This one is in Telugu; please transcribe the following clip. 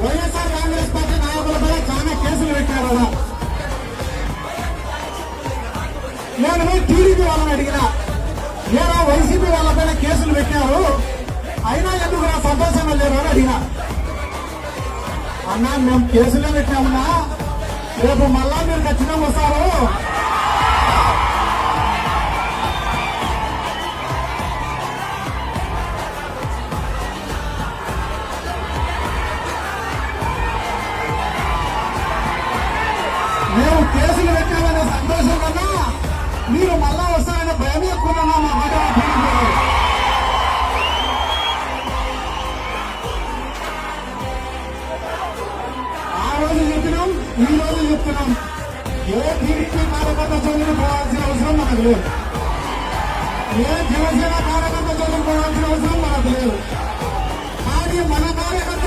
వైఎస్ఆర్ కాంగ్రెస్ పార్టీ నాయకులపై చాలా కేసులు పెట్టారు కదా. నేను టీడీపీ వాళ్ళని అడిగిన, నేను వైసీపీ వాళ్ళపైన కేసులు పెట్టారు, అయినా ఎందుకు నా సంతోషంగా లేరు అని అడిగిన. అన్నా మేము కేసులే పెట్టామన్నా, రేపు మళ్ళా మీరు ఖచ్చితంగా వస్తారు, మేము కేసులు పెట్టామనే సంతోషం కన్నా మీరు మళ్ళా వస్తారనే భయం ఎక్కువ మా మాట. ఆ రోజు చెప్పినాం, ఈ రోజు చెప్తున్నాం, ఏ టీడీపీ కార్యకర్త చదువులు పోవాల్సిన అవసరం మనకు లేదు, ఏ జనసేన కార్యకర్త చదువులు పోవాల్సిన అవసరం మనకు లేదు. కానీ మన కార్యకర్త